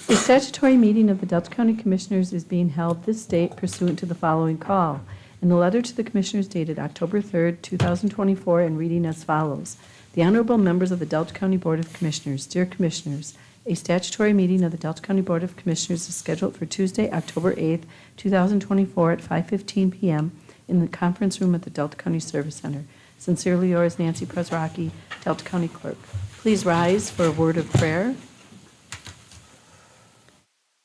A statutory meeting of the Delta County Commissioners is being held this date pursuant to the following call. In the letter to the Commissioners dated October 3rd, 2024, and reading as follows. The Honorable Members of the Delta County Board of Commissioners, dear Commissioners, a statutory meeting of the Delta County Board of Commissioners is scheduled for Tuesday, October 8th, 2024 at 5:15 p.m. in the conference room at the Delta County Service Center. Sincerely yours, Nancy Presrocki, Delta County Clerk. Please rise for a word of prayer.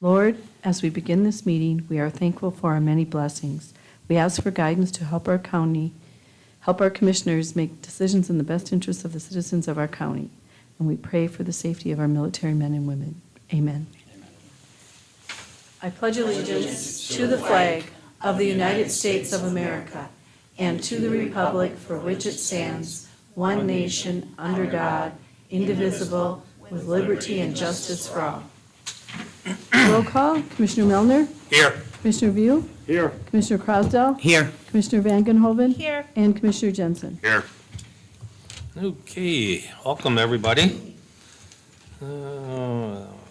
Lord, as we begin this meeting, we are thankful for our many blessings. We ask for guidance to help our commissioners make decisions in the best interests of the citizens of our county. And we pray for the safety of our military men and women. Amen. I pledge allegiance to the flag of the United States of America and to the republic for which it stands, one nation, under God, indivisible, with liberty and justice for all. Roll call. Commissioner Melner? Here. Commissioner View? Here. Commissioner Crosdell? Here. Commissioner Van Genhoven? Here. And Commissioner Jensen. Here. Okay, welcome everybody.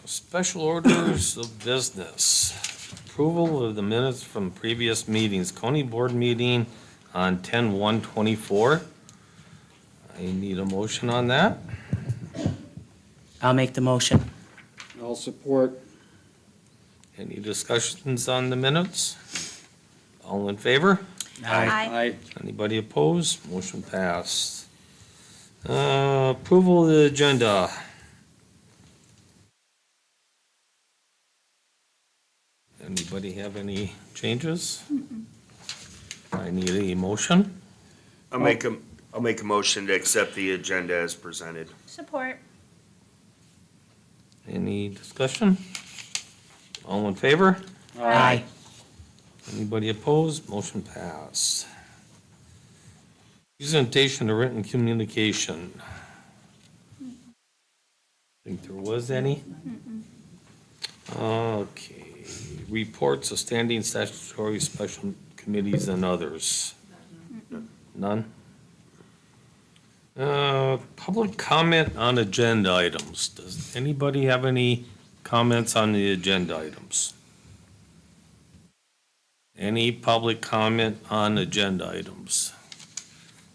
Special orders of business. Approval of the minutes from previous meetings. County Board meeting on 10/1/24. I need a motion on that. I'll make the motion. I'll support. Any discussions on the minutes? All in favor? Aye. Anybody opposed? Motion passed. Approval of the agenda. Anybody have any changes? I need a motion. I'll make a motion to accept the agenda as presented. Support. Any discussion? All in favor? Aye. Anybody opposed? Motion passed. Presentation of written communication. Think there was any? Okay. Reports of standing statutory special committees and others. None? Public comment on agenda items. Does anybody have any comments on the agenda items? Any public comment on agenda items?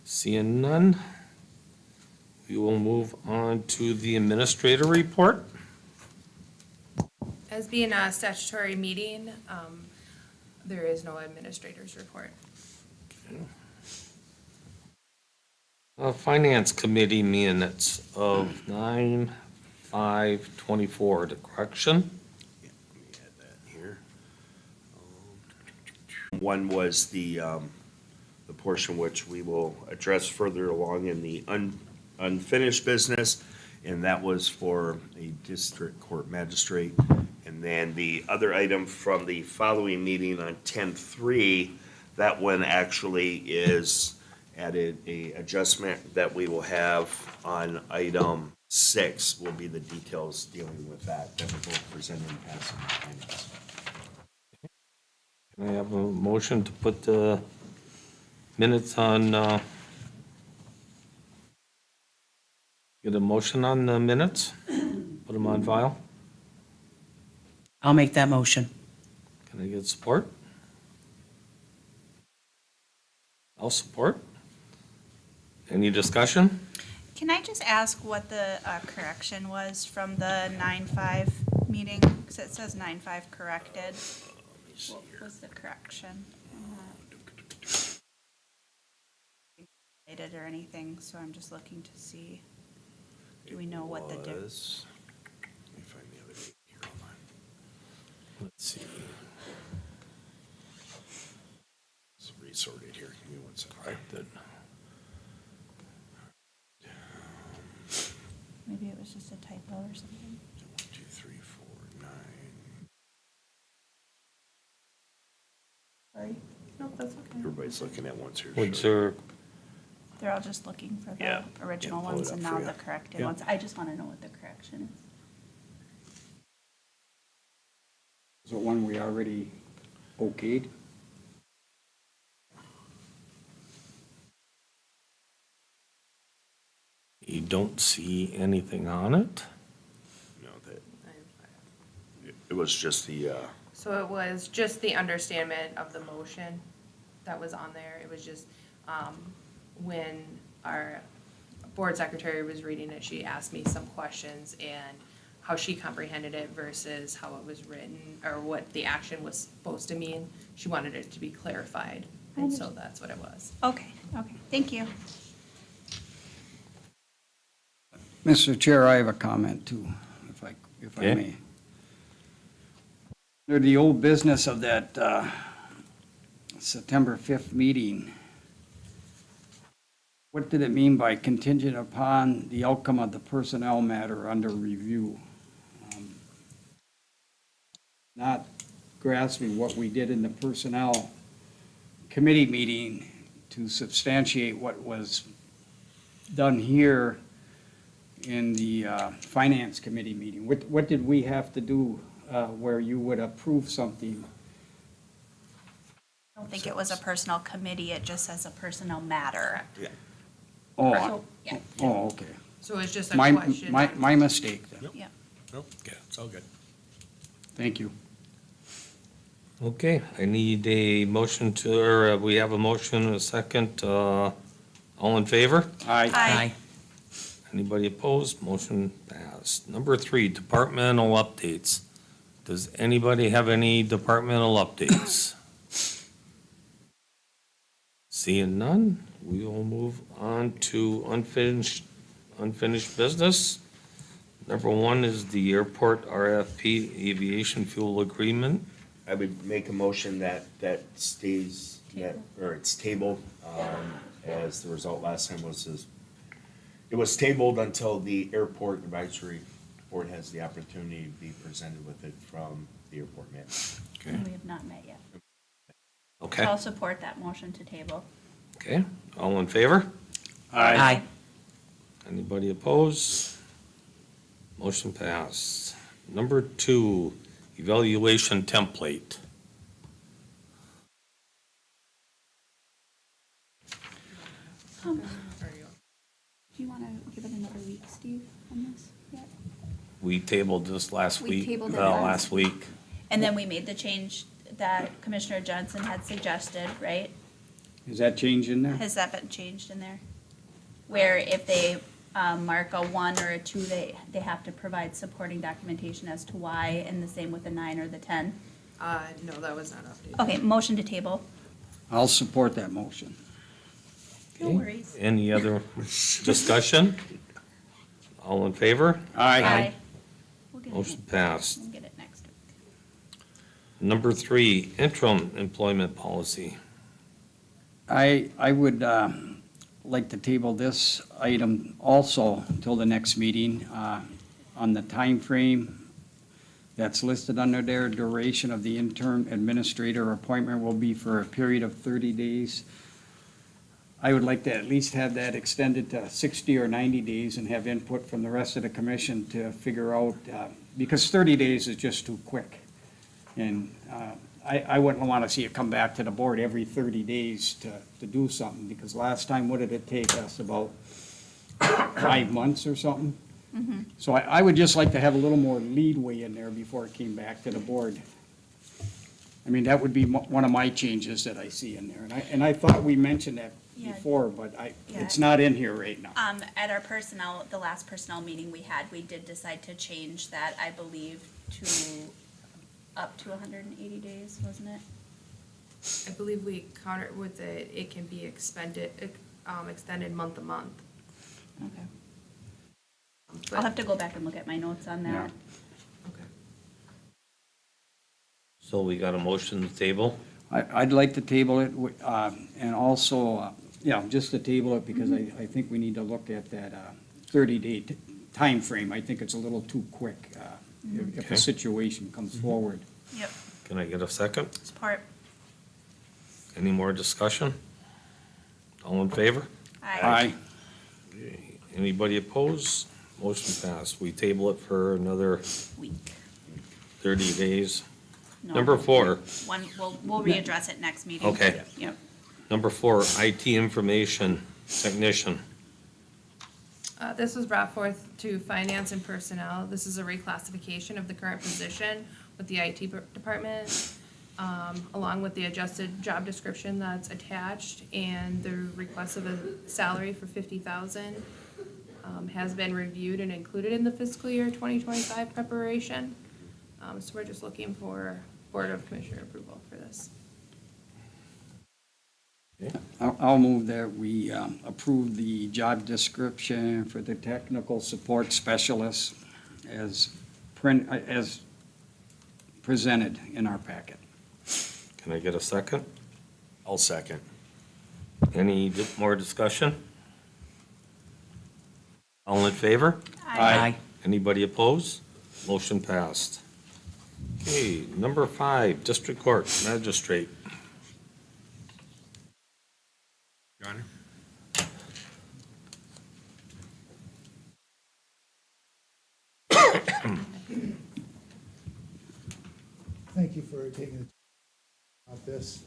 Seeing none, we will move on to the administrator report. As being a statutory meeting, there is no administrator's report. Finance committee minutes of 9/5/24, the correction. Let me add that here. One was the portion which we will address further along in the unfinished business, and that was for a district court magistrate. And then the other item from the following meeting on 10/3, that one actually is added a adjustment that we will have on item 6 will be the details dealing with that we both presented in past minutes. Can I have a motion to put the minutes on, get a motion on the minutes? Put them on file? I'll make that motion. Can I get support? I'll support. Any discussion? Can I just ask what the correction was from the 9/5 meeting? Because it says 9/5 corrected. What was the correction? Or anything, so I'm just looking to see. Do we know what the difference? Let me find the other date here, hold on. Let's see. It's resorted here, give me one second. Corrected. Maybe it was just a typo or something. 1, 2, 3, 4, 9. Sorry. Nope, that's okay. Everybody's looking at once here. Would sure. there, They're all just looking for Yeah. the original Yeah, pull it ones up and for now you. the corrected Yeah. ones. I just want to know what the correction is. Is it one we already okayed? you don't see anything on it? was just the, So it was just the understanding of the motion that was on there. It was just, when our board secretary was reading it, she asked me some questions and how she comprehended it versus how it was written, or what the action was supposed to mean. She wanted it to be clarified, and so that's what it was. Okay, thank you. Mr. Chair, I have a comment too, if I Okay. may. Under the old business of that September 5th meeting, what did it mean by contingent upon the outcome of the personnel matter under review? Not grasping what we did in the personnel committee meeting to substantiate what was done here in the finance committee meeting. What did we have to do where you would approve something? I don't think it was a personnel committee, it just says a personnel matter. Oh, So, yeah, oh, okay. So it's just a My, question. my mistake then. yeah. Okay, it's all good. Thank you. Okay, I need a motion to, or we have a motion and a second. All in favor? Aye. Aye. Anybody opposed? Motion passed. Number 3, departmental updates. Does anybody have any departmental updates? Seeing none, we will move on to unfinished business. Number 1 is the airport RFP aviation fuel agreement. I would make a motion that stays, or it's tabled, as the result last time it was tabled until the airport advisory board has the opportunity to be presented with it from the airport manager. We have not met yet. Okay, I'll support that motion to table. okay. All in favor? Aye. Anybody opposed? Motion passed. Number 2, evaluation template. Do you want to give it another week, Steve, on this yet? We tabled this last We week, tabled it last last week. And then we made the change that Commissioner Johnson had suggested, right? Is that change in there? Has that been changed in there? Where if they mark a 1 or a 2, they have to provide supporting documentation as to why, and the same with the 9 or the 10? No, that was not updated. Okay, motion to table. I'll support that motion. No Okay. worries. Any other discussion? All in favor? Aye. We'll get it Motion next- passed. We'll get it next week. Number 3, interim employment policy. I would like to table this item also until the next meeting on the time frame that's listed under there. Duration of the interim administrator appointment will be for a period of 30 days. I would like to at least have that extended to 60 or 90 days and have input from the rest of the commission to figure out, because 30 days is just too quick. And I wouldn't want to see it come back to the board every 30 days to do something, because last time, what did it take us, about 5 months or something? So I would just like to have a little more leadway in there before it came back to the board. I mean, that would be one of my changes that I see in there, and I thought we mentioned that Yeah. before, but Yeah. it's not in here right now. At our personnel, the last personnel meeting we had, we did decide to change that, I believe, to up to 180 days, wasn't it? I believe we countered with it can be extended month to month. Okay. But- I'll have to go back and look at my notes on that. Okay. So we got a motion to table. I'd like to table it, and also, just to table it, because I think we need to look at that 30-day time frame. I think it's a little too quick if Okay. a situation comes forward. Yep, Can I get a second? support. Any more discussion? All in favor? Aye. Anybody opposed? Motion passed. We table it for another Week. 30 days. No, Number 4, we'll readdress it next meeting. Okay. Yep. number 4, IT information technician. This was brought forth to finance and personnel. This is a reclassification of the current position with the IT department, along with the adjusted job description that's attached, and the request of a salary for $50,000 has been reviewed and included in the fiscal year 2025 preparation. So we're just looking for Board of Commissioner approval for this. I'll move that we approve the job description for the technical support specialist as presented in our packet. Can I get a second? I'll second. Any more discussion? All in favor? Aye. Anybody opposed? Motion passed. Okay, number 5, District Court Magistrate. John? Thank you for taking the time about this.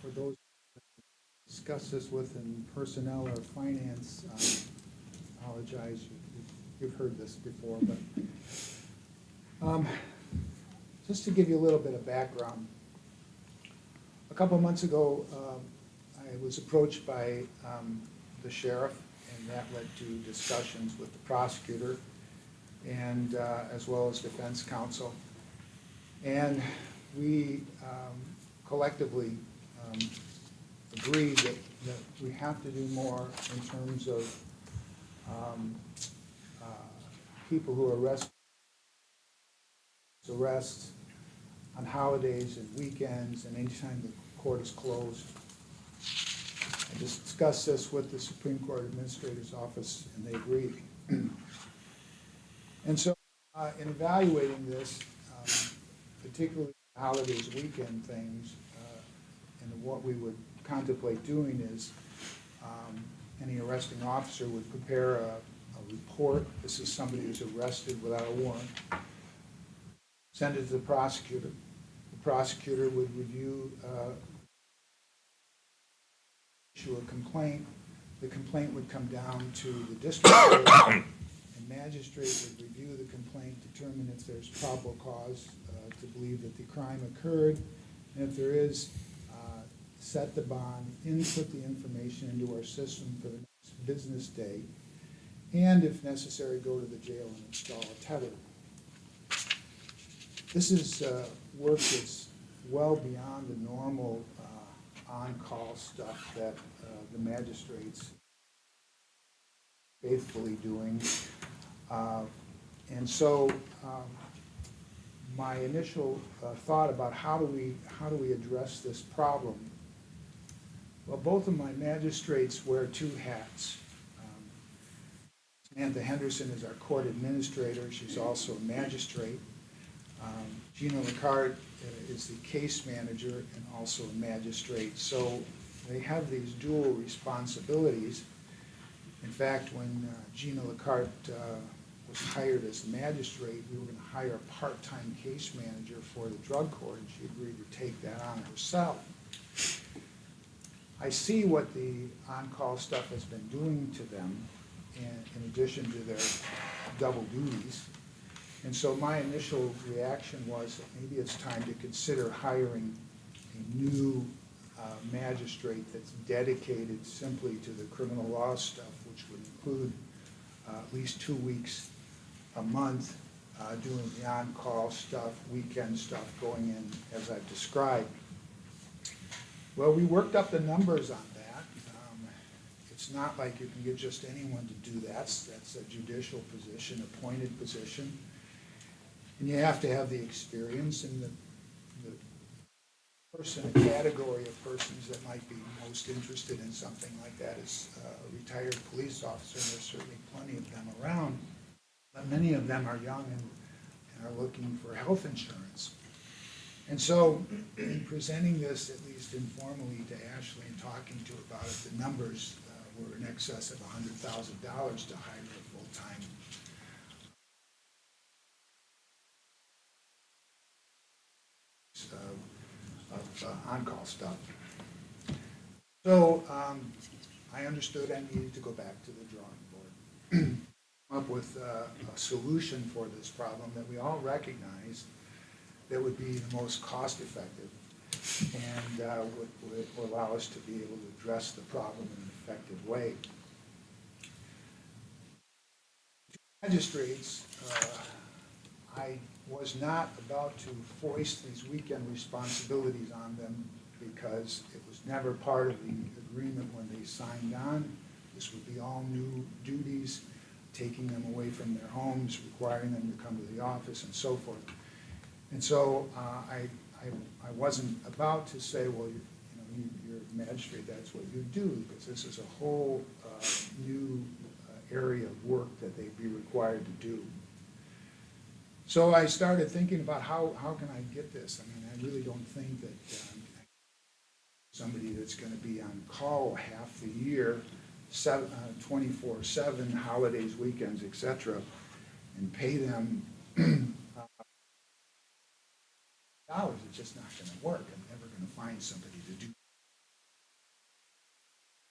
For those who discussed this with in personnel or finance, apologize, you've heard this before, but just to give you a little bit of background. A couple months ago, I was approached by the sheriff, and that led to discussions with the prosecutor and as well as defense counsel. And we collectively agreed that we have to do more in terms of people who are arrests on holidays and weekends and anytime the court is closed. I discussed this with the Supreme Court Administrator's Office, and they agreed. And so, in evaluating this, particularly holidays, weekend things, and what we would contemplate doing is, any arresting officer would prepare a report. This is somebody who's arrested without a warrant. Send it to the prosecutor. The prosecutor would review, issue a complaint. The complaint would come down to the district court, and magistrate would review the complaint, determine if there's probable cause to believe that the crime occurred, and if there is, set the bond, input the information into our system for the next business day, and if necessary, go to the jail and install a tether. This is work that's well beyond the normal on-call stuff that the magistrates faithfully doing. And so my initial thought about how do we address this problem? Well, both of my magistrates wear two hats. Samantha Henderson is our court administrator. She's also a magistrate. Gina Licard is the case manager and also a magistrate. So they have these dual responsibilities. In fact, when Gina Licard was hired as the magistrate, we were going to hire a part-time case manager for the drug court, and she agreed to take that on herself. I see what the on-call stuff has been doing to them, and in addition to their double duties. And so my initial reaction was that maybe it's time to consider hiring a new magistrate that's dedicated simply to the criminal law stuff, which would include at least 2 weeks a month doing the on-call stuff, weekend stuff, going in as I've described. Well, we worked up the numbers on that. It's not like you can get just anyone to do that. That's a judicial position, appointed position. And you have to have the experience, and the person, a category of persons that might be most interested in something like that is a retired police officer, and there's certainly plenty of them around. But many of them are young and are looking for health insurance. And so, in presenting this, at least informally, to Ashley and talking to her about it, the numbers were in excess of $100,000 to hire a full-time on-call stuff. So I understood I needed to go back to the drawing board. come up with a solution for this problem that we all recognize that would be the most cost-effective and would allow us to be able to address the problem in an effective way. Magistrates, I was not about to foist these weekend responsibilities on them because it was never part of the agreement when they signed on. This would be all new duties, taking them away from their homes, requiring them to come to the office and so forth. And so I wasn't about to say, well, you're a magistrate, that's what you do, because this is a whole new area of work that they'd be required to do. So I started thinking about how can I get this? I mean, I really don't think that somebody that's going to be on call half the year, 24/7, holidays, weekends, etc., and pay them dollars, it's just not going to work. I'm never going to find somebody to do.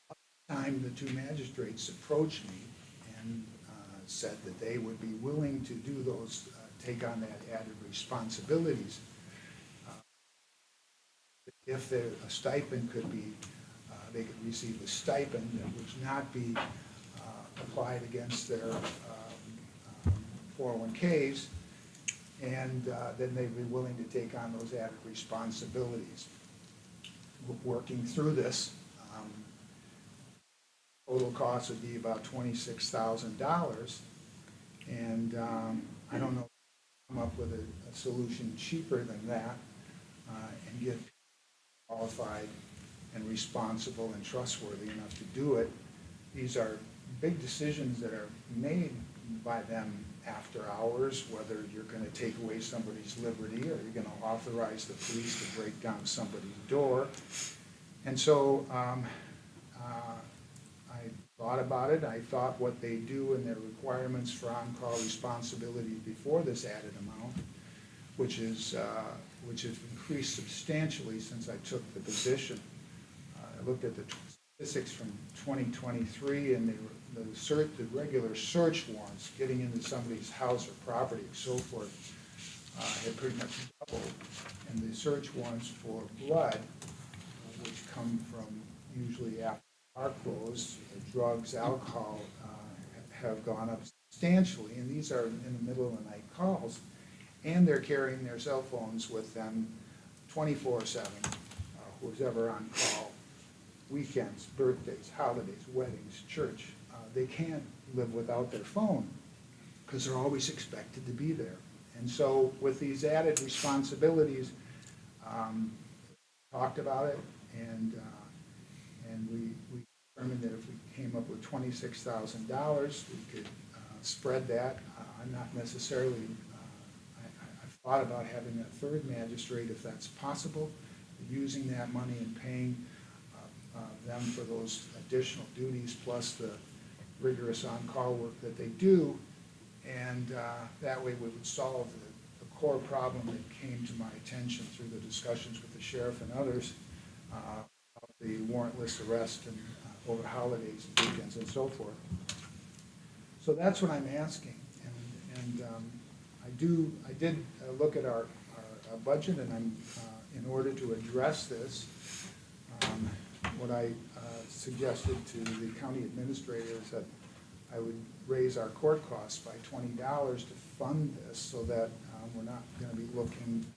At the time, the two magistrates approached me and said that they would be willing to do those, take on that added responsibilities. If a stipend could be, they could receive a stipend that would not be applied against their 401ks, and then they'd be willing to take on those added responsibilities. Working through this, total cost would be about $26,000, and I don't know if we'll come up with a solution cheaper than that and get qualified and responsible and trustworthy enough to do it. These are big decisions that are made by them after hours, whether you're going to take away somebody's liberty or you're going to authorize the police to break down somebody's door. And so I thought about it. I thought what they do and their requirements for on-call responsibility before this added amount, which has increased substantially since I took the position. I looked at the statistics from 2023, and the regular search warrants getting into somebody's house or property and so forth had pretty much doubled. And the search warrants for blood, which come from usually after our close, drugs, alcohol, have gone up substantially. And these are in the middle of the night calls. And they're carrying their cell phones with them 24/7, who's ever on call. Weekends, birthdays, holidays, weddings, church. They can't live without their phone because they're always expected to be there. And so with these added responsibilities, talked about it, and we determined that if we came up with $26,000, we could spread that. I'm not necessarily, I've thought about having a third magistrate if that's possible, using that money and paying them for those additional duties plus the rigorous on-call work that they do, and that way we would solve the core problem that came to my attention through the discussions with the sheriff and others about the warrantless arrest and over holidays and weekends and so forth. So that's what I'm asking, and I did look at our budget, and I'm in order to address this. What I suggested to the county administrator is that I would raise our court costs by $20 to fund this so that we're not going to be looking to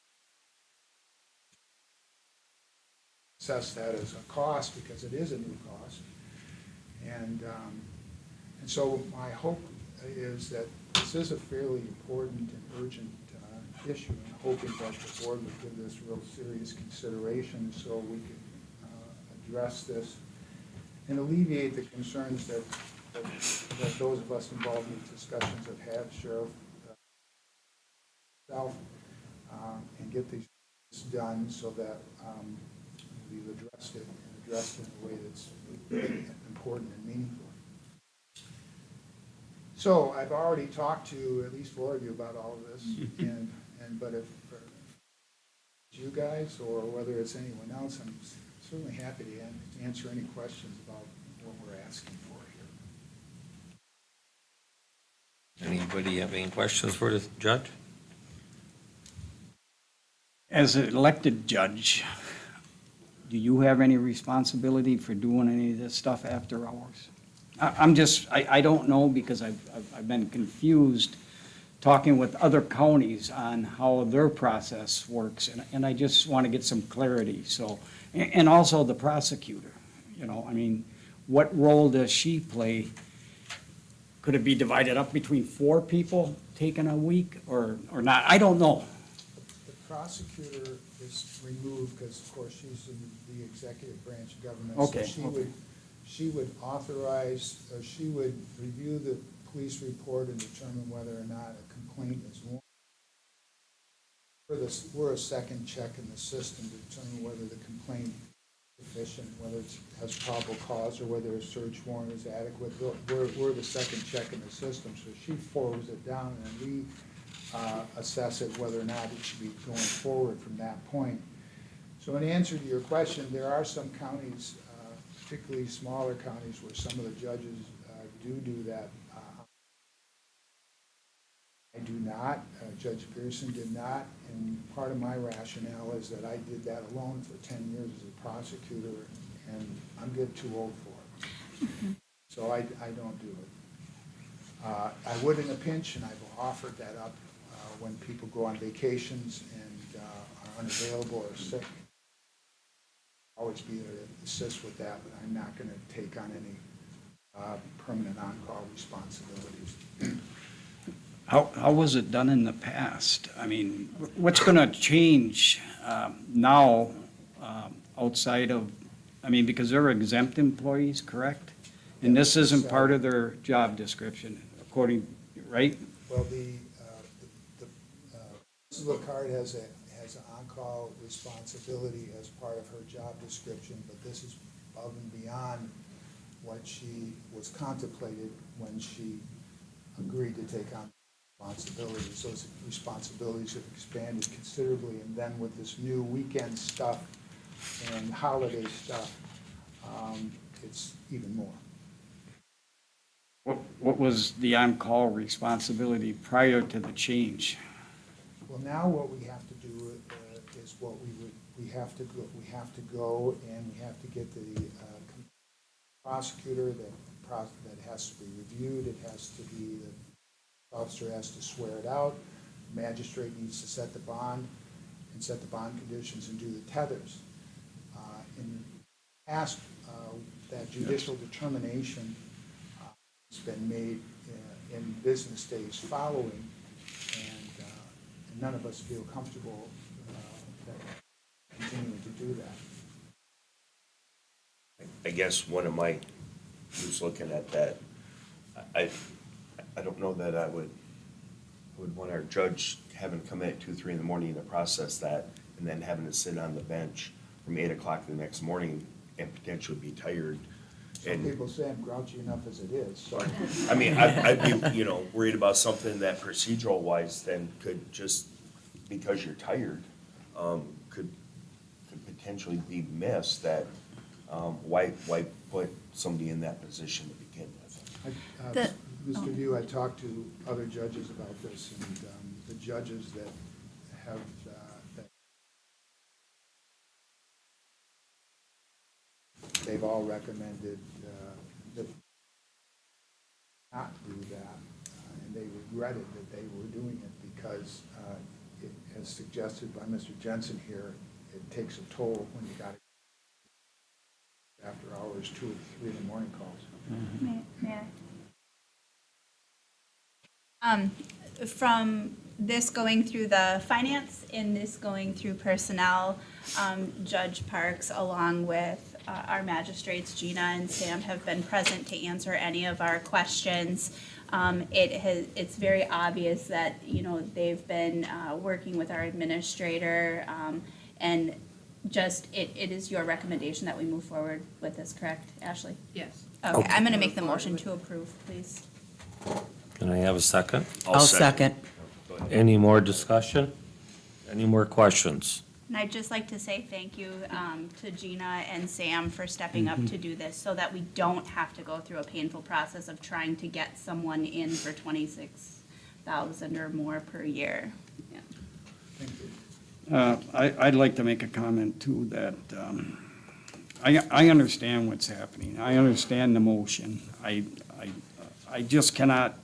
assess that as a cost because it is a new cost. And so my hope is that this is a fairly important and urgent issue, and hoping that the board would give this real serious consideration so we could address this and alleviate the concerns that those of us involved in these discussions have had, Sheriff, and get these done so that we've addressed it in a way that's important and meaningful. So I've already talked to at least 4 of you about all of this, but if you guys or whether it's anyone else, I'm certainly happy to answer any questions about what we're asking for Anybody have any questions for the judge? As an elected judge, do you have any responsibility for doing any of this stuff after hours? I'm just, I don't know because I've been confused talking with other counties on how their process works, and I just want to get some clarity, so. And also the prosecutor, you know, I mean, what role does she play? Could it be divided up between 4 people taking a week or not? I don't know. The prosecutor is removed because, of course, she's in the executive branch of government. Okay, So she would authorize, or she would review the police report and determine whether or not a complaint is warranted. We're a second check in the system to determine whether the complaint is sufficient, whether it has probable cause, or whether a search warrant is adequate. We're the second check in the system, so she forwards it down, and we assess it whether or not it should be going forward from that point. So in answer to your question, there are some counties, particularly smaller counties, where some of the judges do that. I do not. Judge Pearson did not, and part of my rationale is that I did that alone for 10 years as a prosecutor, and I'm getting too old for it. So I don't do it. I would in a pinch, and I've offered that up when people go on vacations and are unavailable or sick. Always be there to assist with that, but I'm not going to take on any permanent on-call responsibilities. How was it done in the past? I mean, what's going to change now outside of, I mean, because they're exempt employees, correct? And this isn't part of their job description, according, right? Well, Mrs. LaCard has an on-call responsibility as part of her job description, but this is above and beyond what she was contemplated when she agreed to take on responsibilities. Those responsibilities have expanded considerably, and then with this new weekend stuff and holiday stuff, it's even more. What was the on-call responsibility prior to the change? Well, now what we have to do is what we have to go and we have to get the prosecutor that has to be reviewed. It has to be, the officer has to swear it out. The magistrate needs to set the bond and set the bond conditions and do the tethers. In the past, that judicial determination has been made in business days following, and none of us feel comfortable continuing to do that. I guess one of my, who's looking at that, I don't know that I would want our judge having come in at 2, 3 in the morning to process that, and then having to sit on the bench from 8 o'clock the next morning and potentially be tired. Some And, people say I'm grouchy enough as it is, so. I mean, I'd be, worried about something that procedural wise then could just, because you're tired, could potentially be missed, that, why put somebody in that position to begin with? The- Mr. View, I talked to other judges about this, and the judges that have, they've all recommended that not do that, and they regretted that they were doing it because, as suggested by Mr. Jensen here, it takes a toll when you got after hours, 2 or 3 in the morning calls. May I? From this going through the finance and this going through personnel, Judge Parks, along with our magistrates, Gina and Sam, have been present to answer any of our questions. It's very obvious that, they've been working with our administrator, and just, it is your recommendation that we move forward with this, correct, Ashley? Yes. Okay, I'm gonna make the motion to approve, please. Can I have a second? I'll second. Go ahead. Any more discussion? Any more questions? And I'd just like to say thank you to Gina and Sam for stepping up to do this so that we don't have to go through a painful process of trying to get someone in for 26,000 or more per year. Yeah. Thank you. I'd like to make a comment too, that I understand what's happening. I understand the motion. I just cannot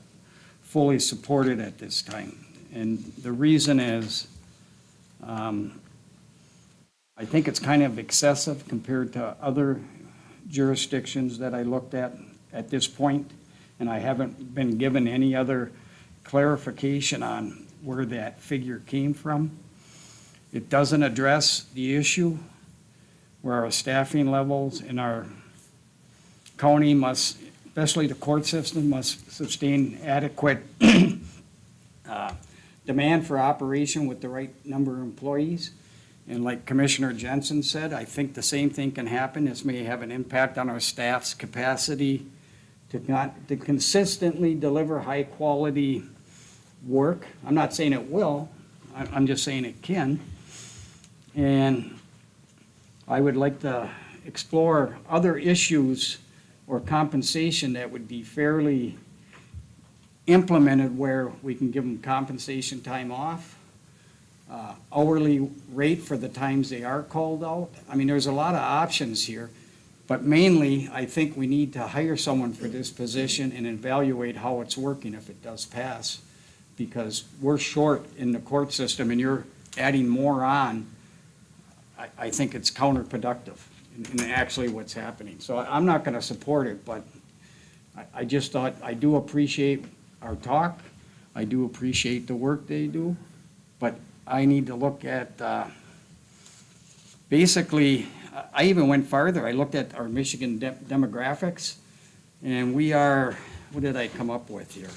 fully support it at this time. And the reason is, I think it's kind of excessive compared to other jurisdictions that I looked at this point, and I haven't been given any other clarification on where that figure came from. It doesn't address the issue where our staffing levels in our county must, especially the court system, must sustain adequate demand for operation with the right number of employees. And like Commissioner Jensen said, I think the same thing can happen. This may have an impact on our staff's capacity to consistently deliver high-quality work. I'm not saying it will, I'm just saying it can. And I would like to explore other issues or compensation that would be fairly implemented where we can give them compensation time off, hourly rate for the times they are called out. I mean, there's a lot of options here, but mainly, I think we need to hire someone for this position and evaluate how it's working if it does pass, because we're short in the court system and you're adding more on. I think it's counterproductive in actually what's happening. So I'm not gonna support it, but I just thought, I do appreciate our talk. I do appreciate the work they do, but I need to look at, basically, I even went farther. I looked at our Michigan demographics, and we are, what did I come up with here?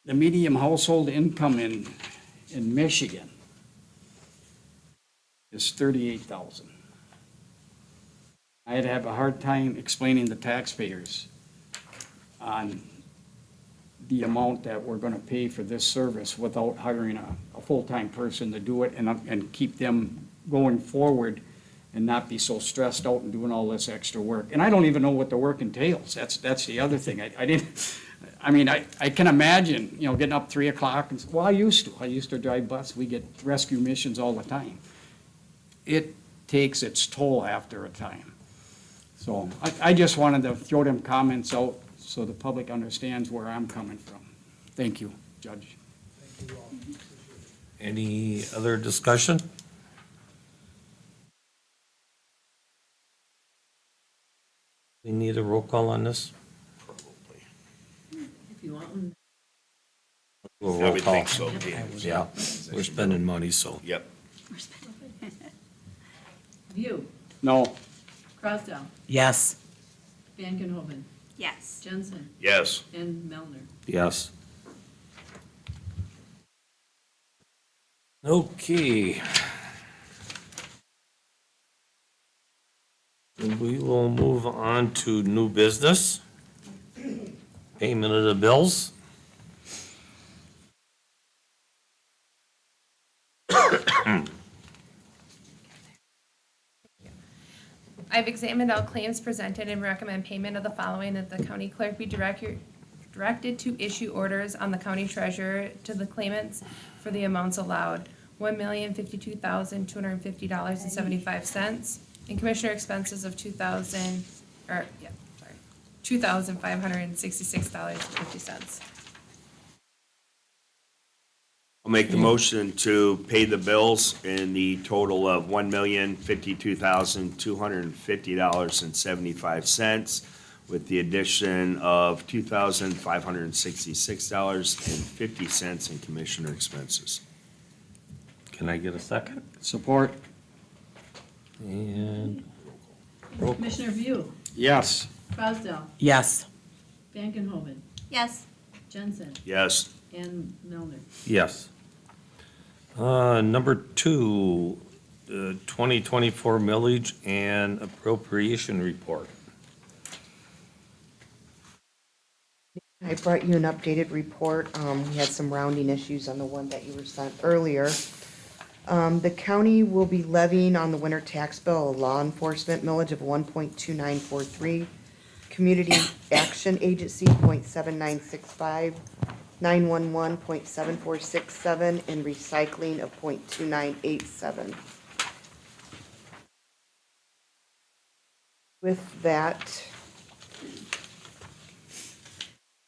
The median household income in Michigan is 38,000. I'd have a hard time explaining to taxpayers on the amount that we're gonna pay for this service without hiring a full-time person to do it and keep them going forward and not be so stressed out and doing all this extra work. And I don't even know what the work entails. That's the other thing. I can imagine, getting up 3 o'clock and, well, I used to drive bus. We get rescue missions all the time. It takes its toll after a time. So I just wanted to throw them comments out so the public understands where I'm coming from. Thank you, Judge. Thank you all. Appreciate it. Any other discussion? We need a roll call on this? Probably. If you want one. A roll I would call. think so, James. Yeah, we're spending money, so. Yep. View, No, Crosdell, Yes. Van Genhoven, Yes. Jensen, Yes. and Melner. Yes. Okay. We will move on to new business. Payment of the bills. I've examined all claims presented and recommend payment of the following, that the county clerk be directed to issue orders on the county treasurer to the claimants for the amounts allowed: $1,052,250.75, and commissioner expenses of $2,566.50. I'll make the motion to pay the bills in the total of $1,052,250.75, with the addition of $2,566.50 in commissioner expenses. Can I get a second? support, And roll call. Commissioner View, yes. Crosdell, Yes. Van Genhoven, Yes. Jensen, Yes. and Melner. Yes. Number 2, 2024 millage and appropriation report. I brought you an updated report. We had some rounding issues on the one that you were sent earlier. The county will be levying on the winter tax bill a law enforcement millage of 1.2943, community action agency 0.7965, 911 0.7467, and recycling of 0.2987. With that,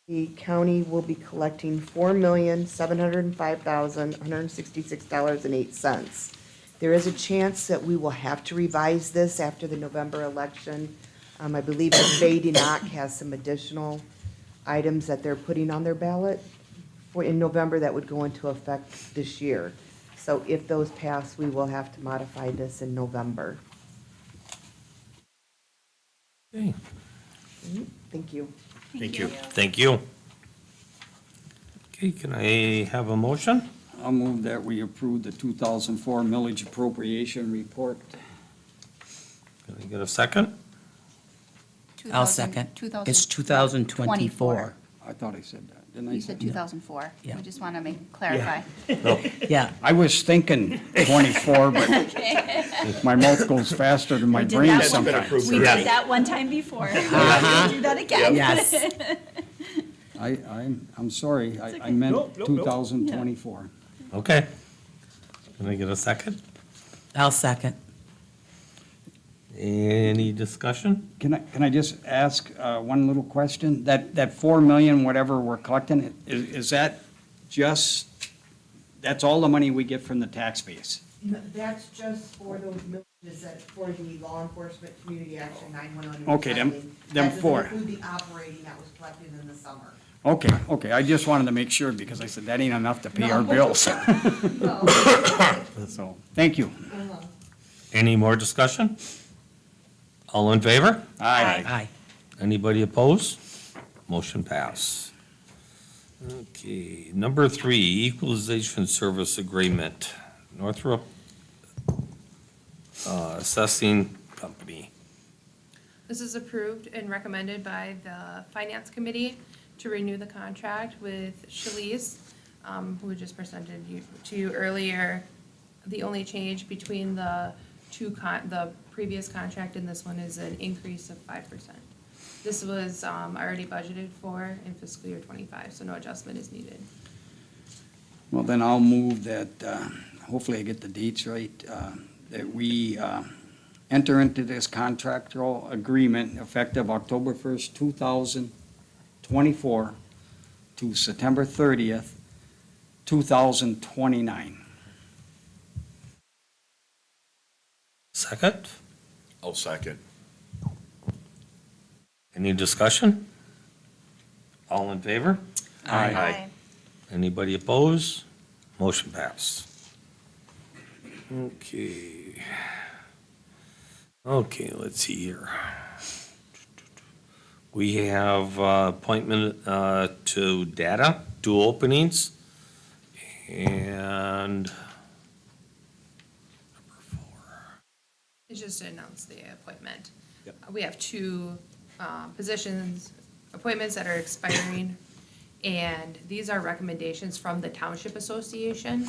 the county will be collecting $4,705,166.08. There is a chance that we will have to revise this after the November election. I believe the Fade-Enoch has some additional items that they're putting on their ballot for in November that would go into effect this year. So if those pass, we will have to modify this in November. Okay, Thank you. Thank you. thank you. Okay, can I have a motion? I'll move that we approve the 2004 millage appropriation report. Can I get a second? I'll second. It's 2024. I thought I said that, didn't I? You say said that? 2004. Yeah. We just want to clarify. Yeah, I was thinking 24, but my mouth goes faster than my We did brain that one. sometimes. We did that one time before. We're not gonna do that again. yes. I'm sorry, I meant 2024. Okay. Can I get a second? I'll second. Any discussion? Can I just ask one little question? That 4 million, whatever we're collecting, is that just, that's all the money we get from the tax base? That's just for those villages that, for the law enforcement, community action, 911. Okay, them four. That doesn't include the operating that was collected in the summer. Okay, I just wanted to make sure because I said that ain't enough to pay our bills. So, thank you. Any more discussion? All in favor? Aye. Anybody opposed? Motion pass. Okay, number 3, equalization service agreement, Northrop Assessing Company. This is approved and recommended by the Finance Committee to renew the contract with Shalice, who just presented to you earlier. The only change between the the previous contract and this one is an increase of 5%. This was already budgeted for in fiscal year '25, so no adjustment is needed. Well, then I'll move that, hopefully I get the dates right, that we enter into this contractual agreement effective October 1st, 2024 to September 30th, 2029. Second? I'll second. Any discussion? All in favor? Aye. Anybody opposed? Motion pass. Okay. Okay, let's see here. We have appointment to data, 2 openings, and number 4. It's just to announce the appointment. We have 2 positions, appointments that are expiring, and these are recommendations from the Township Association.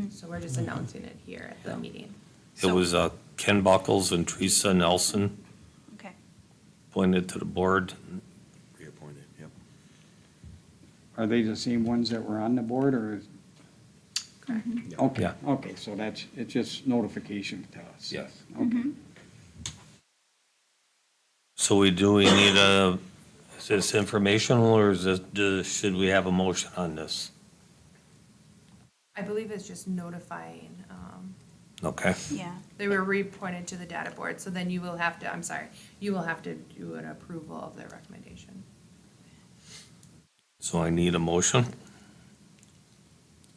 So we're just announcing it here at the meeting. It was Ken Buckles and Teresa Nelson Okay. appointed to the board. Reappointed, yep. Are they the same ones that were on the board, or? Correct. Okay, Yeah. okay, so it's just notification to us. Yes. Okay. So we need is this informational, or is this, should we have a motion on this? I believe it's just notifying, Okay, Yeah. they were reappointed to the data board, so then you will have to, I'm sorry, you will have to do an approval of their recommendation. so I need a motion.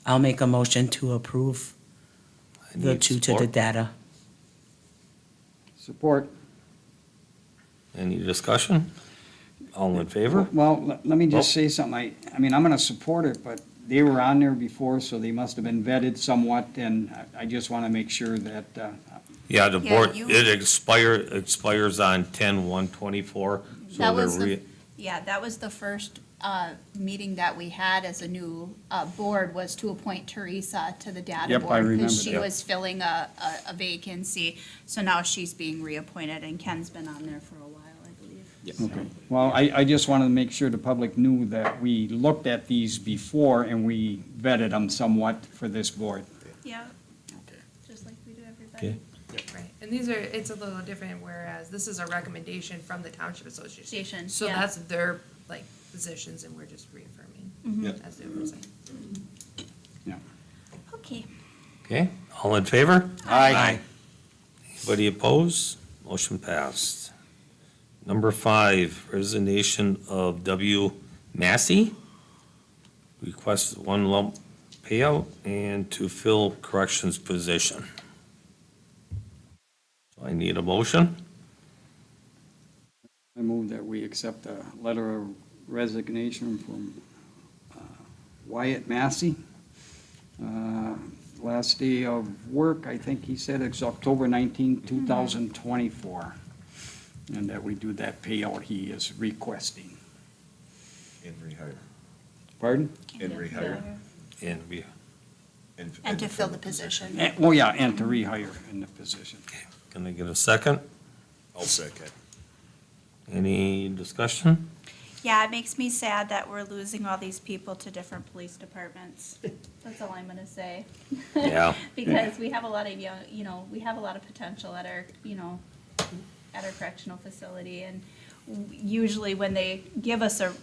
I'll make a motion to approve I the need 2 to the support. data. Support. Any discussion? All in favor? Well, let me just say something. I mean, I'm gonna support it, but they were on there before, so they must have been vetted somewhat, and I just wanna make sure that, Yeah, the Yeah, board, you- it expires on 10/1/24. So That was they're the, yeah, that was the first meeting that we had as a new board was to appoint Teresa to the data Yep, I board. remember Because she that. was filling a vacancy, so now she's being reappointed, and Ken's been on there for a while, I believe. Okay. Well, I just wanted to make sure the public knew that we looked at these before and we vetted them somewhat for this board. Yeah, Okay. just like we do everybody. Okay. Right, and these are, it's a little different, whereas this is a recommendation from the Township Association. Station, So yeah. that's their, like, positions, and we're just reaffirming Yep. as the oversight. Yeah. Okay. Okay, all in favor? Aye. Anybody opposed? Motion passed. Number 5, resignation of W. Massey. Requests 1 lump payout and to fill corrections position. So I need a motion. I move that we accept a letter of resignation from Wyatt Massey. Last day of work, I think he said it's October 19, 2024. And that we do that payout he is requesting. And rehire. Pardon? And rehire. And we, And to fill the position. Oh, yeah, and to rehire in the position. can I get a second? I'll second. Any discussion? Yeah, it makes me sad that we're losing all these people to different police departments. That's all I'm gonna say. Yeah. Because we have a lot of young, we have a lot of potential at our, at our correctional facility. And usually when they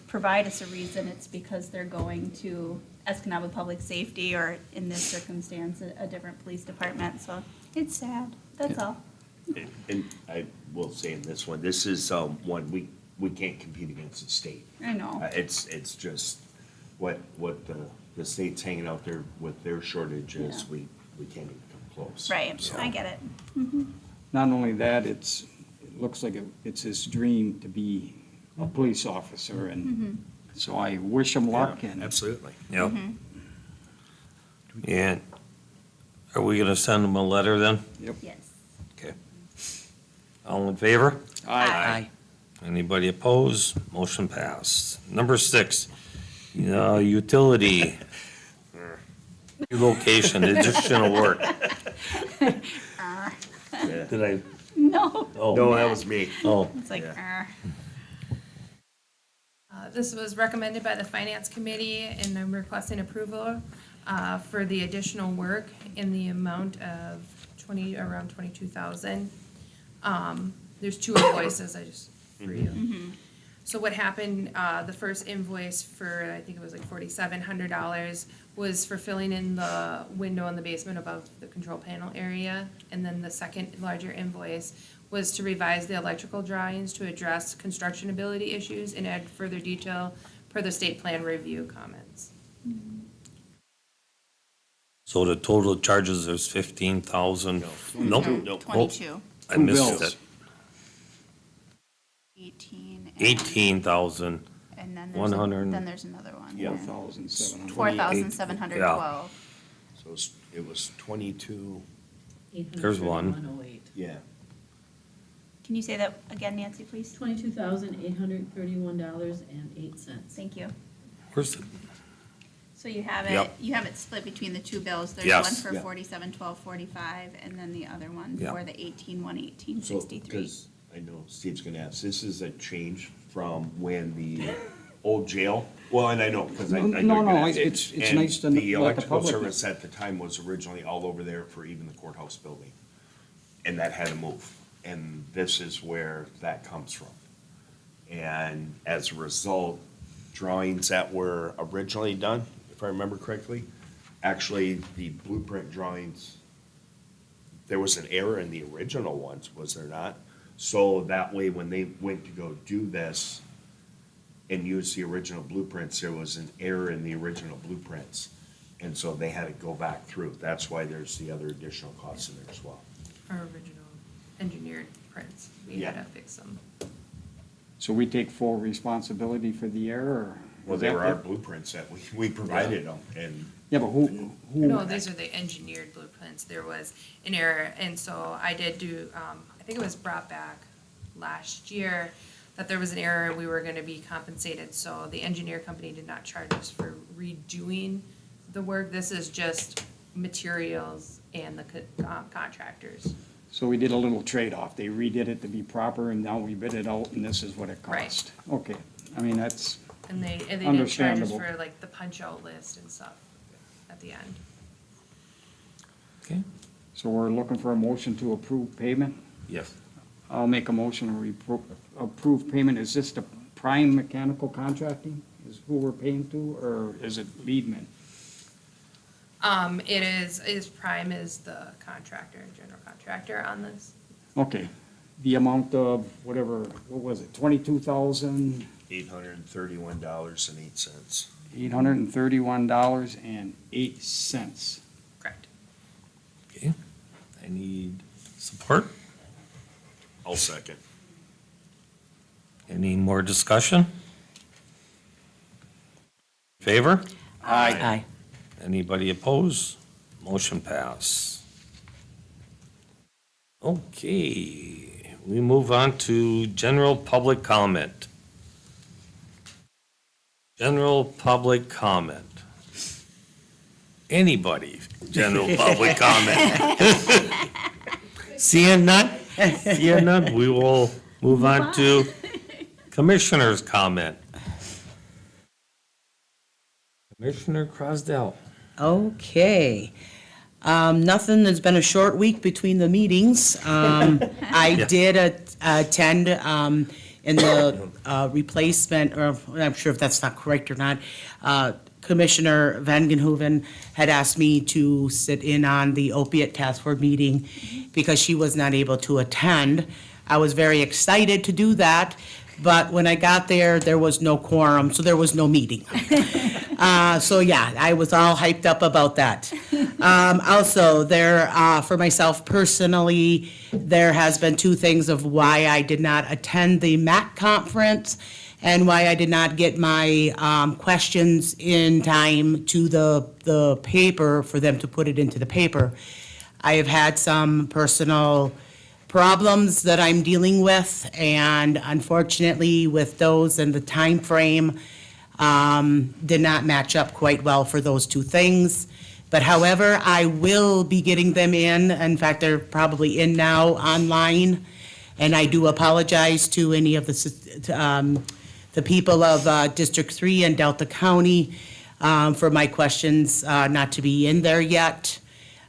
provide us a reason, it's because they're going to Escanaba Public Safety, or in this circumstance, a different police department. So it's sad, that's all. And I will say in this one, this is one, we can't compete against the state. I know. It's just what the state's hanging out there with their shortages, Yeah. we can't even come close. Right, So- I get it. Not only that, it looks like it's his dream to be a police officer, and so I wish him luck, Yeah, and absolutely. Yep. And are we gonna send them a letter then? Yes. Okay. All in favor? Aye. Anybody opposed? Motion passed. Number 6, utility. Relocation, additional work. Did I? No, Oh, No, that was me. oh, it's like, This was recommended by the Finance Committee, and I'm requesting approval for the additional work in the amount of around 22,000. There's 2 invoices, for you. So what happened, the first invoice for, I think it was like $4,700, was for filling in the window in the basement above the control panel area. And then the second larger invoice was to revise the electrical drawings to address construction ability issues and add further detail per the state plan review comments. so the total charges is 15,000? Nope. Nope. 22, I Two missed bills. it. 18. 18,000. And then 100. then there's another one. Yeah. 4,700. 4,712. So it was 22, There's one. yeah. Can you say that again, Nancy, please? $22,831.08. Thank you. Where's the, So you have Yep. you have it split between the 2 bills. There's Yes. one for Yeah. 471245, and then the other one Yep. for the 18,118.63. So, because I know Steve's gonna ask, this is a change from when the old jail, well, and I know, because I know you're No, gonna no, ask. it's And nice to the let the electrical public know. service at the time was originally all over there for even the courthouse building. And that had to move, and this is where that comes from. And as a result, drawings that were originally done, if I remember correctly, actually, the blueprint drawings, there was an error in the original ones, was there not? So that way, when they went to go do this and use the original blueprints, there was an error in the original blueprints. And so they had to go back through. That's why there's the other additional costs in there as well. Our original engineered prints, we had Yeah. to fix them. So we take full responsibility for the error, or? Well, they were our blueprints that we provided them, and Yeah, but who? No, these are the engineered blueprints. There was an error, and so I did do, I think it was brought back last year, that there was an error, we were gonna be compensated, so the engineer company did not charge us for redoing the work. This is just materials and the contractors. So we did a little trade-off. They redid it to be proper, and now we bid it out, and this is what it Right. cost. Okay, I mean, that's, And they didn't charge us Understandable. for like the punch-out list and stuff at the end. Okay, so we're looking for a motion to approve payment. yes. I'll make a motion to approve payment. Is this the Prime Mechanical Contracting? Is who we're paying to, or is it Leadman? It is Prime is the contractor, general contractor on this. Okay, the amount of whatever, what was it, $22,831.08. $831.08. Correct. Okay, I need support. I'll second. Any more discussion? Favor? Aye. Anybody oppose? Motion pass. Okay, we move on to general public comment. General public comment. Anybody, general public comment? Seeing none? Seeing none, we will move on to commissioner's comment. Commissioner Crosdell. Okay. Nothing, it's been a short week between the meetings. I Yeah. did attend in the replacement, or I'm not sure if that's not correct or not. Commissioner Van Genhoeven had asked me to sit in on the opiate task force meeting because she was not able to attend. I was very excited to do that, but when I got there, there was no quorum, so there was no meeting. So yeah, I was all hyped up about that. Also, for myself personally, there has been two things of why I did not attend the MAC conference and why I did not get my questions in time to the paper for them to put it into the paper. I have had some personal problems that I'm dealing with, and unfortunately with those and the time frame, did not match up quite well for those two things. But however, I will be getting them in. In fact, they're probably in now online. And I do apologize to any of the people of District 3 and Delta County for my questions not to be in there yet.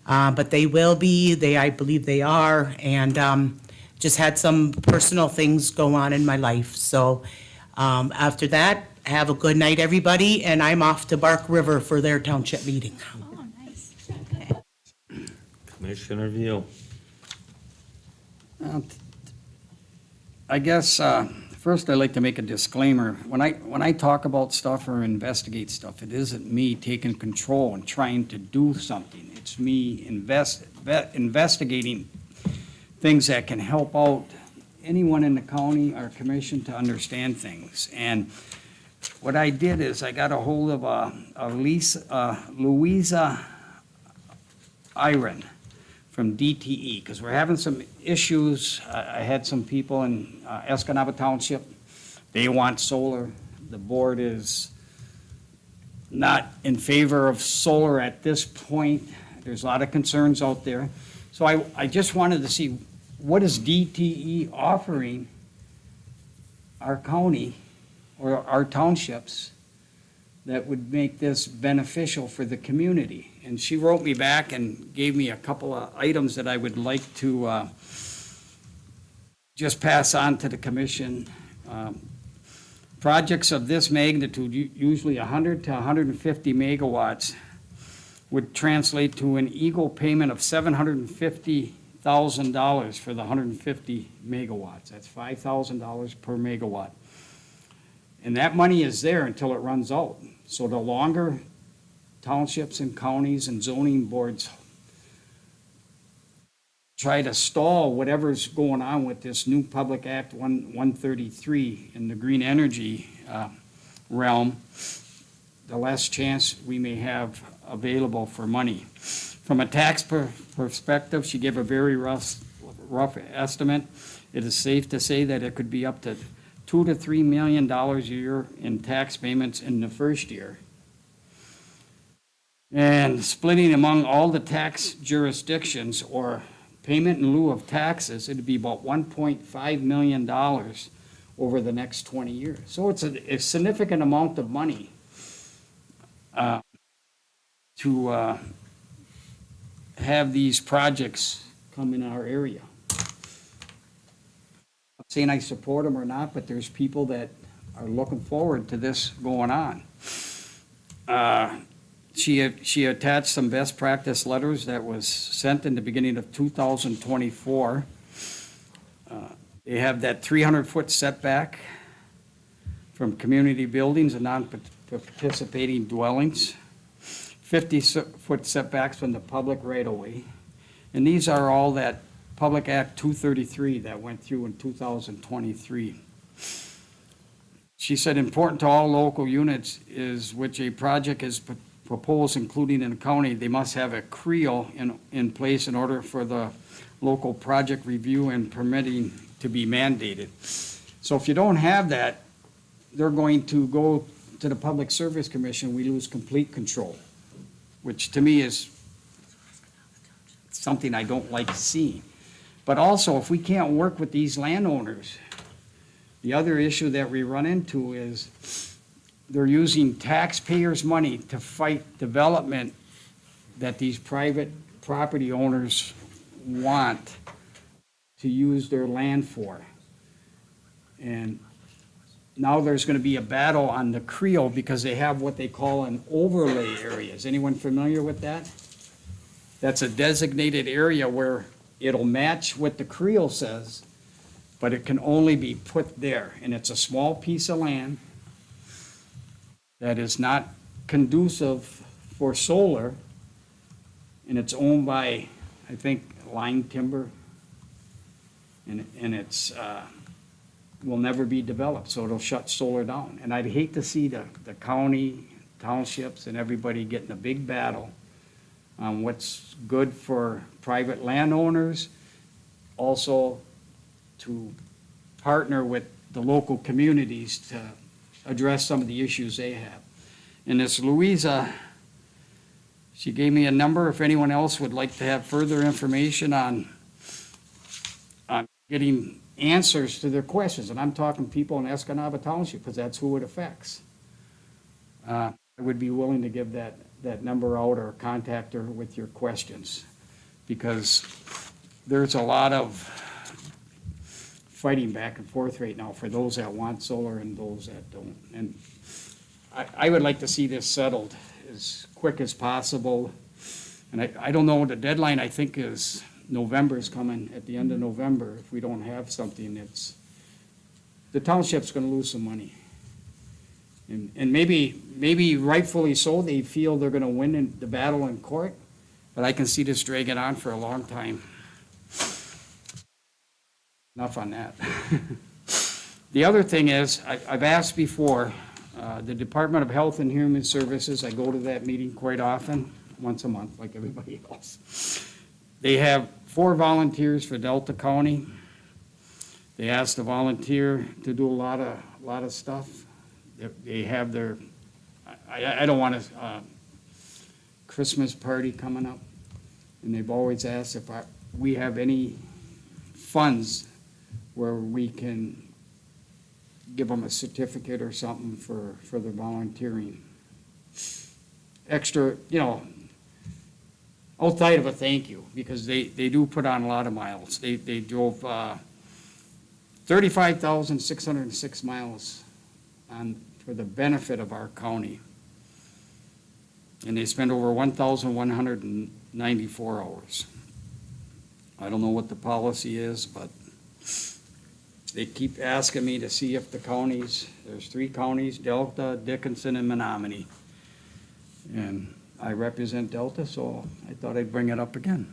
But they will be, I believe they are, and just had some personal things go on in my life. So after that, have a good night, everybody, and I'm off to Bark River for their township meeting. Oh, nice. Commissioner View. I guess, first I'd like to make a disclaimer. When I talk about stuff or investigate stuff, it isn't me taking control and trying to do something. It's me investigating things that can help out anyone in the county or commission to understand things. And what I did is I got a hold of Louisa Iron from DTE, because we're having some issues. I had some people in Escanaba Township. They want solar. The board is not in favor of solar at this point. There's a lot of concerns out there. So I just wanted to see, what is DTE offering our county or our townships that would make this beneficial for the community? And she wrote me back and gave me a couple of items that I would like to just pass on to the commission. Projects of this magnitude, usually 100 to 150 megawatts, would translate to an equal payment of $750,000 for the 150 megawatts. That's $5,000 per megawatt. And that money is there until it runs out. So the longer townships and counties and zoning boards try to stall whatever's going on with this new Public Act 133 in the green energy realm, the less chance we may have available for money. From a tax perspective, she gave a very rough estimate. It is safe to say that it could be up to $2 to $3 million a year in tax payments in the first year. And splitting among all the tax jurisdictions or payment in lieu of taxes, it'd be about $1.5 million over the next 20 years. So it's a significant amount of money to have these projects come in our area. I'm saying I support them or not, but there's people that are looking forward to this going on. She attached some best practice letters that was sent in the beginning of 2024. They have that 300-foot setback from community buildings and non-participating dwellings, 50-foot setbacks from the public right-of-way. And these are all that Public Act 233 that went through in 2023. She said, important to all local units is which a project is proposed, including in the county, they must have a CREO in place in order for the local project review and permitting to be mandated. So if you don't have that, they're going to go to the Public Service Commission, we lose complete control, which to me is something I don't like seeing. But also, if we can't work with these landowners, the other issue that we run into is they're using taxpayers' money to fight development that these private property owners want to use their land for. And now there's gonna be a battle on the CREO because they have what they call an overlay area. Is anyone familiar with that? That's a designated area where it'll match what the CREO says, but it can only be put there. And it's a small piece of land that is not conducive for solar, and it's owned by, I think, Line Timber, and it's, will never be developed, so it'll shut solar down. And I'd hate to see the county, townships, and everybody get in a big battle on what's good for private landowners, also to partner with the local communities to address some of the issues they have. And this Louisa, she gave me a number if anyone else would like to have further information on getting answers to their questions. And I'm talking people in Escanaba Township, because that's who it affects. I would be willing to give that number out or contact her with your questions, because there's a lot of fighting back and forth right now for those that want solar and those that don't. And I would like to see this settled as quick as possible. And I don't know, the deadline I think is November is coming, at the end of November. If we don't have something, the township's gonna lose some money. And maybe rightfully so, they feel they're gonna win in the battle in court, but I can see this dragging on for a long time. Enough on that. The other thing is, I've asked before, the Department of Health and Human Services, I go to that meeting quite often, once a month, like everybody else. They have 4 volunteers for Delta County. They asked the volunteer to do a lot of stuff. They have their, I don't want a Christmas party coming up, and they've always asked if we have any funds where we can give them a certificate or something for their volunteering. Extra, outside of a thank you, because they do put on a lot of miles. They drove 35,606 miles for the benefit of our county. And they spend over 1,194 hours. I don't know what the policy is, but they keep asking me to see if the counties, there's 3 counties, Delta, Dickinson, and Menominee. And I represent Delta, so I thought I'd bring it up again.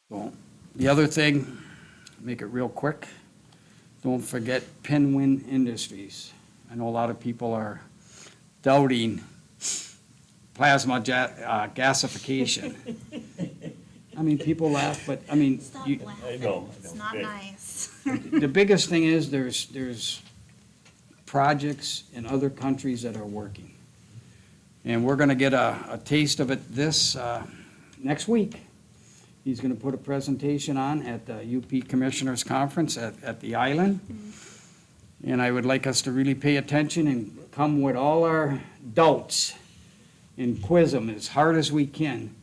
So, the other thing, make it real quick, don't forget Penwin Industries. I know a lot of people are doubting plasma gasification. I mean, people laugh, but, I mean, Stop you, laughing. know. It's not nice. the biggest thing is there's projects in other countries that are working. And we're gonna get a taste of it this, next week. He's gonna put a presentation on at the UP Commissioners Conference at the Island. And I would like us to really pay attention and come with all our doubts and quiz them as hard as we can.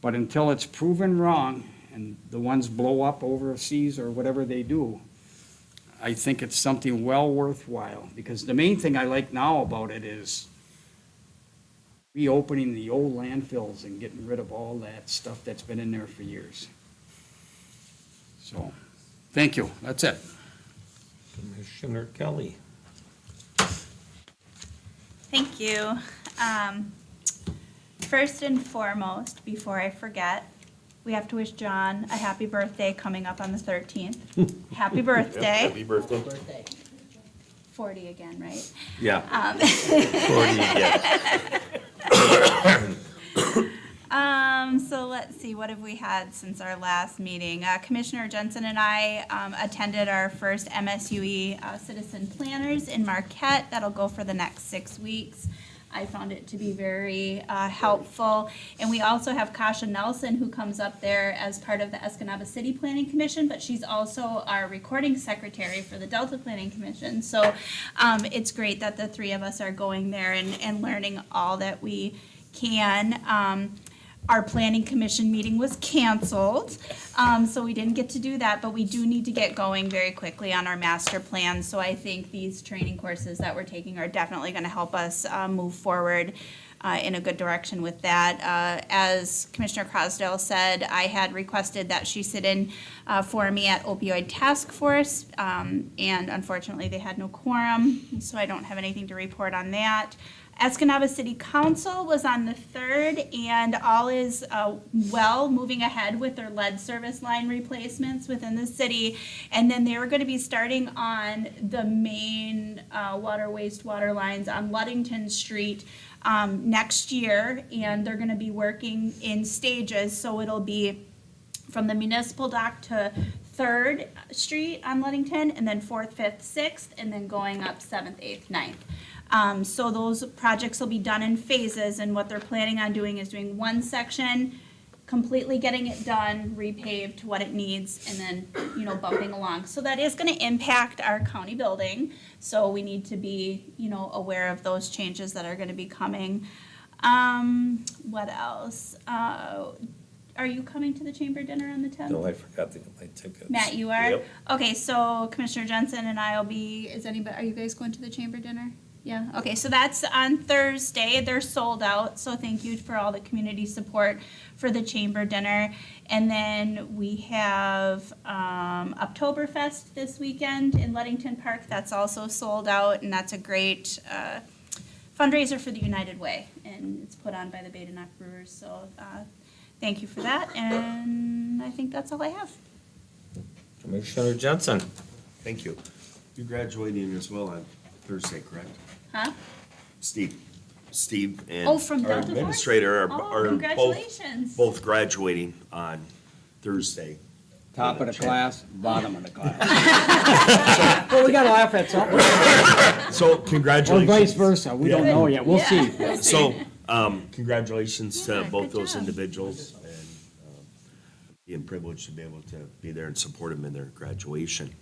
But until it's proven wrong and the ones blow up overseas or whatever they do, I think it's something well worthwhile. Because the main thing I like now about it is reopening the old landfills and getting rid of all that stuff that's been in there for years. So, thank you. That's it. Commissioner Kelly. Thank you. First and foremost, before I forget, we have to wish John a happy birthday coming up on the 13th. Happy birthday. Happy birthday. 40 again, right? Yeah. 40 again. So let's see, what have we had since our last meeting? Commissioner Jensen and I attended our first MSUE Citizen Planners in Marquette. That'll go for the next 6 weeks. I found it to be very helpful. And we also have Kasha Nelson, who comes up there as part of the Escanaba City Planning Commission, but she's also our recording secretary for the Delta Planning Commission. So it's great that the three of us are going there and learning all that we can. Our planning commission meeting was canceled, so we didn't get to do that, but we do need to get going very quickly on our master plan. So I think these training courses that we're taking are definitely going to help us move forward in a good direction with that. As Commissioner Crosdale said, I had requested that she sit in for me at Opioid Task Force, and unfortunately they had no quorum, so I don't have anything to report on that. Escanaba City Council was on the 3rd, and all is well moving ahead with their lead service line replacements within the city. And then they were going to be starting on the main water wastewater lines on Ludington Street next year, and they're going to be working in stages. So it'll be from the municipal dock to 3rd Street on Ludington, and then 4th, 5th, 6th, and then going up 7th, 8th, 9th. So those projects will be done in phases, and what they're planning on doing is doing one section, completely getting it done, repaved to what it needs, and then, bumping along. So that is gonna impact our county building, so we need to be, aware of those changes that are gonna be coming. What else? Are you coming to the chamber dinner on the 10th? No, I forgot to get my tickets. Matt, you are? Yep. Okay, so Commissioner Jensen and I will be, are you guys going to the chamber dinner? Yeah, okay, so that's on Thursday. They're sold out, so thank you for all the community support for the chamber dinner. And then we have Oktoberfest this weekend in Ludington Park. That's also sold out, and that's a great fundraiser for the United Way. And it's put on by the Badenoch Brewers, so thank you for that. And I think that's all I have. Commissioner Jensen. Thank you. You're graduating as well on Thursday, correct? Huh? Steve and Oh, from our Delta Force? administrator Oh, are congratulations. both graduating on Thursday. Top of the class, bottom of the class. Well, we gotta laugh at something. So Or congratulations. vice versa. We don't know yet. We'll see. So, congratulations to both good those job. individuals, and being privileged to be able to be there and support them in their graduation.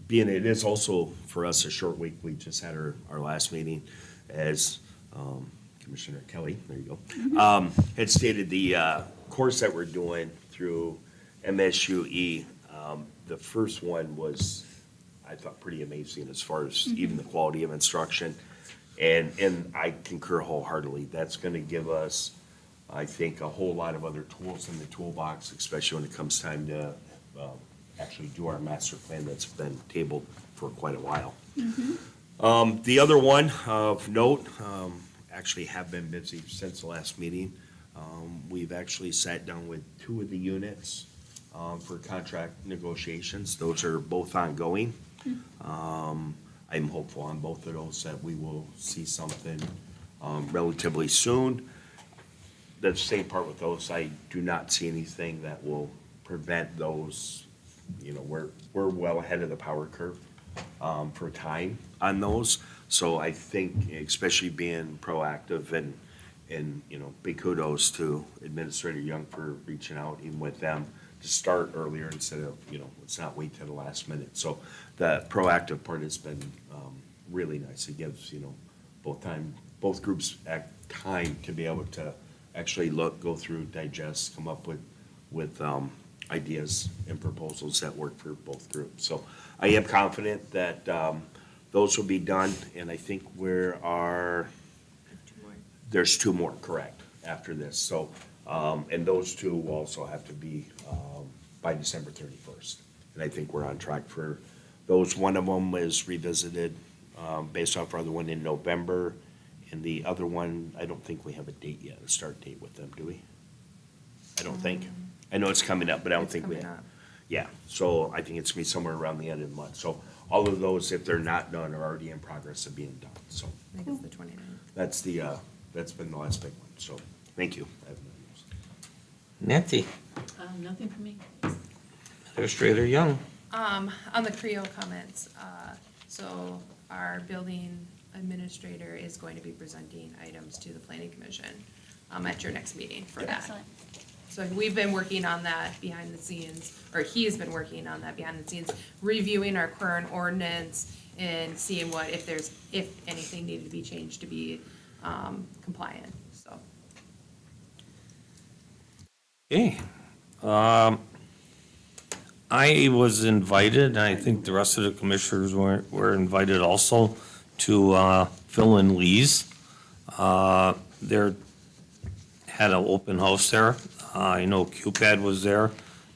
Being it is also for us a short week, we just had our last meeting as Commissioner Kelly, there you go, had stated the course that we're doing through MSUE. The first one was, I thought, pretty amazing as far as even the quality of instruction. And I concur wholeheartedly. That's gonna give us, I think, a whole lot of other tools in the toolbox, especially when it comes time to actually do our master plan that's been tabled for quite a while. The other one of note, actually have been busy since the last meeting. We've actually sat down with 2 of the units for contract negotiations. Those are both ongoing. I'm hopeful on both of those that we will see something relatively soon. the same part with those, I do not see anything that will prevent those. You know, we're well ahead of the power curve, for time on those. So I think, especially being proactive and, you know, big kudos to Administrator Young for reaching out even with them to start earlier instead of, you know, let's not wait till the last minute. So the proactive part has been, really nice. It gives, you know, both groups time to be able to actually look, go through, digest, come up with ideas and proposals that work for both groups. So I am confident that those will be done, and I think there's two more, correct, after this. So, and those two will also have to be by December 31st. And I think we're on track for those. One of them is revisited based off our other one in November. And the other one, I don't think we have a date yet, a start date with them, do we? I don't think. I know it's coming up, but I don't It's think we coming have. up. Yeah, so I think it's gonna be somewhere around the end of the month. So all of those, if they're not done, are already in progress of being done. So I think it's the 29th. that's that's been the last big one. So, thank you. I have nothing else. Nancy, Nothing for me. Administrator Young. On the Creo comments, so our building administrator is going to be presenting items to the planning commission at your next meeting for that. Excellent. So we've been working on that behind the scenes, or he's been working on that behind the scenes, reviewing our current ordinance and seeing if anything needed to be changed to be compliant, so. Okay. I was invited, and I think the rest of the commissioners were invited also to fill in Lee's. There had an open house there. I know QPAD was there,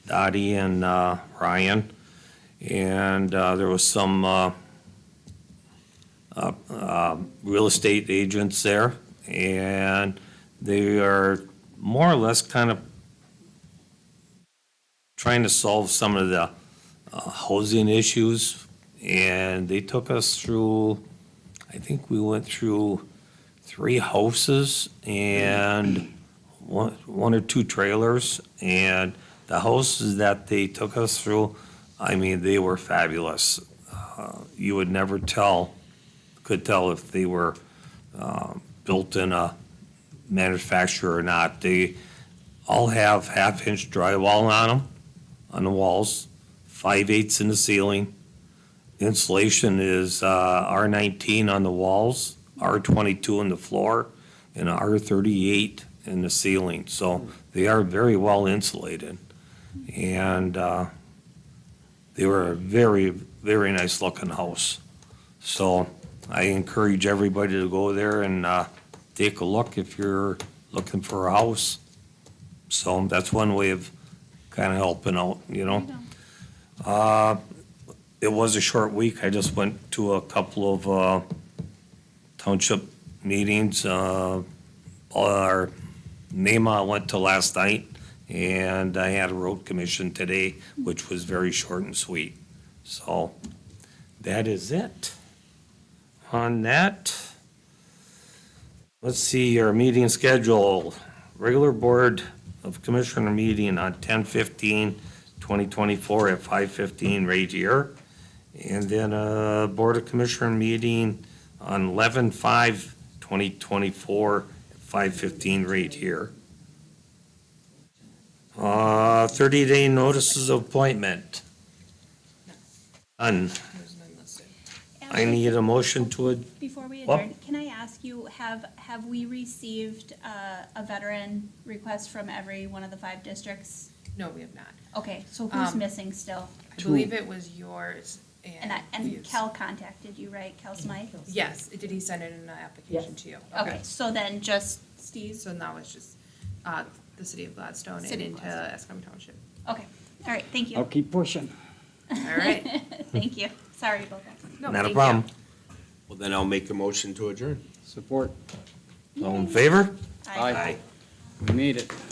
Dottie and Ryan. And there was some real estate agents there. And they are more or less kind of trying to solve some of the housing issues. And they took us through, I think we went through 3 houses and one or 2 trailers. And the houses that they took us through, I mean, they were fabulous. You would never could tell if they were built in a manufacturer or not. They all have 1/2-inch drywall on them, on the walls, 5/8 in the ceiling. Insulation is R19 on the walls, R22 on the floor, and R38 in the ceiling. So they are very well insulated. And they were a very, very nice looking house. So I encourage everybody to go there and take a look if you're looking for a house. So that's one way of kind of helping out, you know. It was a short week. I just went to a couple of township meetings. Our NEMA I went to last night, and I had a road commission today, which was very short and sweet. So that is it. On that, let's see, our meeting schedule. Regular Board of Commissioner meeting on 10/15/2024 at 5:15 right here. And then a Board of Commissioner meeting on 11/5/2024 at 5:15 right here. 30-day notices of appointment. None. There's none listed. I need a motion to Before we What? adjourn, can I ask you, have we received a veteran request from every one of the 5 districts? No, we have not. Okay, so who's Um, missing still? I believe it was yours And and Lee's. Cal contacted you, right? Cal Smythe? Yes, did he send in an application to you? Okay, so then just Steve? So now it's just the city of Gladstone and City of into Gladstone. Escom Township. Okay, all right, thank I'll you. keep pushing. All right. Thank you. Sorry about that. No, Not a thank you. problem. Well, then I'll make a motion to adjourn. Support. All in favor? Aye. We made it.